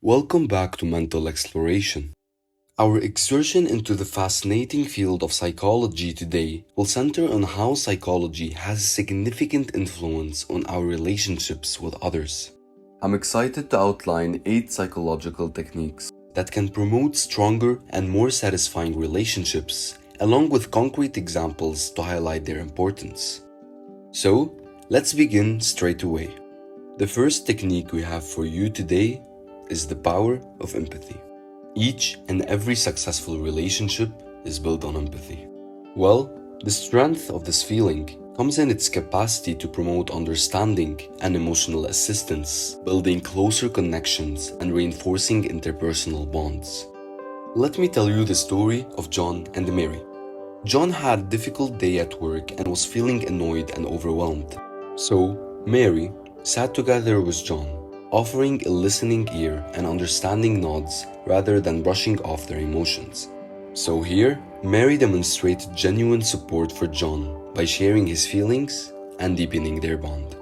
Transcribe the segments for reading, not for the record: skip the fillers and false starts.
Welcome back to Mental Exploration. Our excursion into the fascinating field of psychology today will center on how psychology has a significant influence on our relationships with others. I'm excited to outline 8 psychological techniques that can promote stronger and more satisfying relationships, along with concrete examples to highlight their importance. So, let's begin straight away. The first technique we have for you today is the power of empathy. Each and every successful relationship is built on empathy. Well, the strength of this feeling comes in its capacity to promote understanding and emotional assistance, building closer connections and reinforcing interpersonal bonds. Let me tell you the story of John and Mary. John had a difficult day at work and was feeling annoyed and overwhelmed. So, Mary sat together with John, offering a listening ear and understanding nods rather than brushing off their emotions. So here, Mary demonstrated genuine support for John by sharing his feelings and deepening their bond.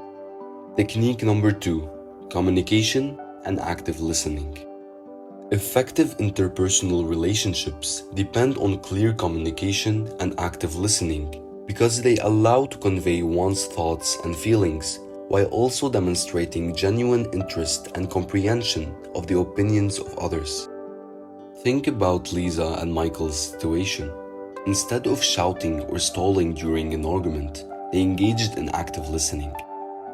Technique number 2, communication and active listening. Effective interpersonal relationships depend on clear communication and active listening because they allow to convey one's thoughts and feelings while also demonstrating genuine interest and comprehension of the opinions of others. Think about Lisa and Michael's situation. Instead of shouting or stalling during an argument, they engaged in active listening.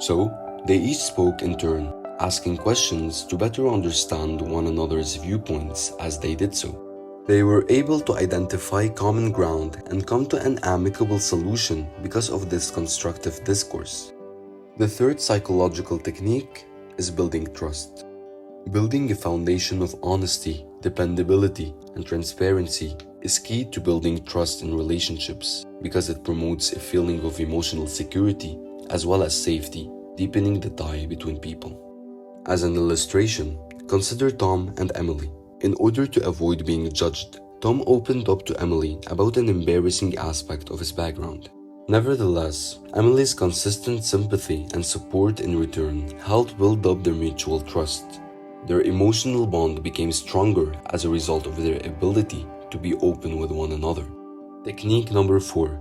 So, they each spoke in turn, asking questions to better understand one another's viewpoints as they did so. They were able to identify common ground and come to an amicable solution because of this constructive discourse. The third psychological technique is building trust. Building a foundation of honesty, dependability, and transparency is key to building trust in relationships because it promotes a feeling of emotional security as well as safety, deepening the tie between people. As an illustration, consider Tom and Emily. In order to avoid being judged, Tom opened up to Emily about an embarrassing aspect of his background. Nevertheless, Emily's consistent sympathy and support in return helped build up their mutual trust. Their emotional bond became stronger as a result of their ability to be open with one another. Technique number 4,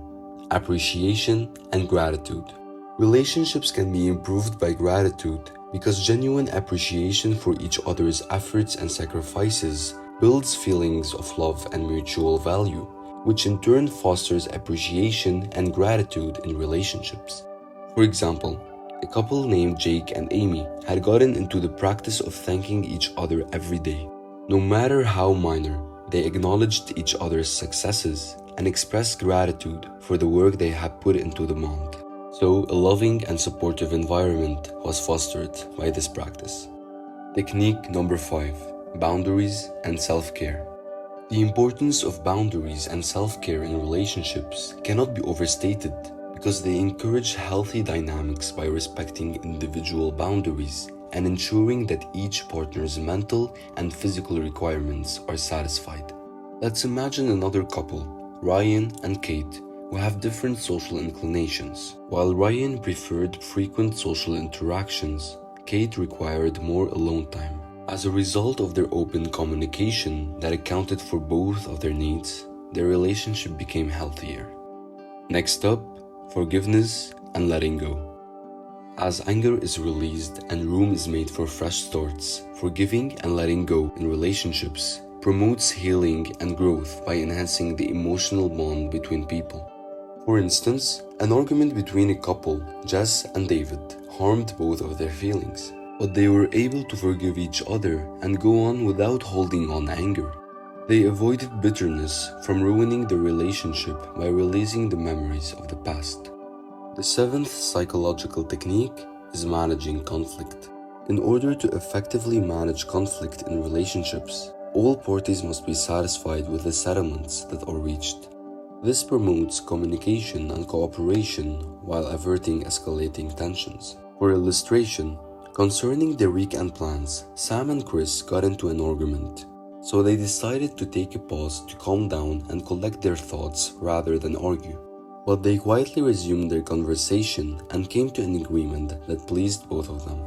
appreciation and gratitude. Relationships can be improved by gratitude because genuine appreciation for each other's efforts and sacrifices builds feelings of love and mutual value, which in turn fosters appreciation and gratitude in relationships. For example, a couple named Jake and Amy had gotten into the practice of thanking each other every day. No matter how minor, they acknowledged each other's successes and expressed gratitude for the work they had put into the bond. So, a loving and supportive environment was fostered by this practice. Technique number 5, boundaries and self-care. The importance of boundaries and self-care in relationships cannot be overstated because they encourage healthy dynamics by respecting individual boundaries and ensuring that each partner's mental and physical requirements are satisfied. Let's imagine another couple, Ryan and Kate, who have different social inclinations. While Ryan preferred frequent social interactions, Kate required more alone time. As a result of their open communication that accounted for both of their needs, their relationship became healthier. Next up, forgiveness and letting go. As anger is released and room is made for fresh starts, forgiving and letting go in relationships promotes healing and growth by enhancing the emotional bond between people. For instance, an argument between a couple, Jess and David, harmed both of their feelings, but they were able to forgive each other and go on without holding on anger. They avoided bitterness from ruining the relationship by releasing the memories of the past. The 7th psychological technique is managing conflict. In order to effectively manage conflict in relationships, all parties must be satisfied with the settlements that are reached. This promotes communication and cooperation while averting escalating tensions. For illustration, concerning their weekend plans, Sam and Chris got into an argument, so they decided to take a pause to calm down and collect their thoughts rather than argue. But they quietly resumed their conversation and came to an agreement that pleased both of them.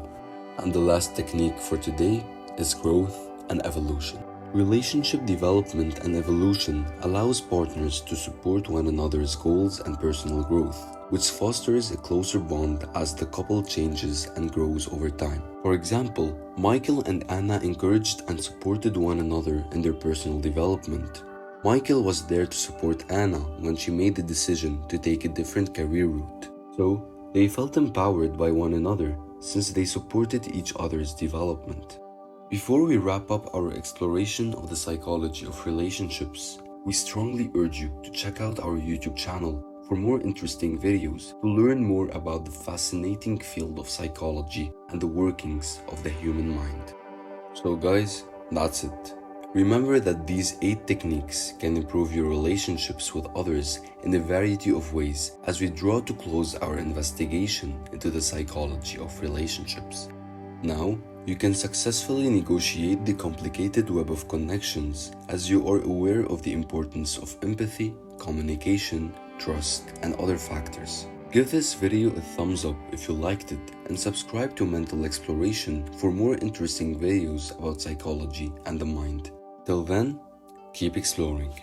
And the last technique for today is growth and evolution. Relationship development and evolution allows partners to support one another's goals and personal growth, which fosters a closer bond as the couple changes and grows over time. For example, Michael and Anna encouraged and supported one another in their personal development. Michael was there to support Anna when she made the decision to take a different career route. So, they felt empowered by one another since they supported each other's development. Before we wrap up our exploration of the psychology of relationships, we strongly urge you to check out our YouTube channel for more interesting videos to learn more about the fascinating field of psychology and the workings of the human mind. So guys, that's it. Remember that these 8 techniques can improve your relationships with others in a variety of ways as we draw to close our investigation into the psychology of relationships. Now, you can successfully negotiate the complicated web of connections as you are aware of the importance of empathy, communication, trust, and other factors. Give this video a thumbs up if you liked it and subscribe to Mental Exploration for more interesting videos about psychology and the mind. Till then, keep exploring.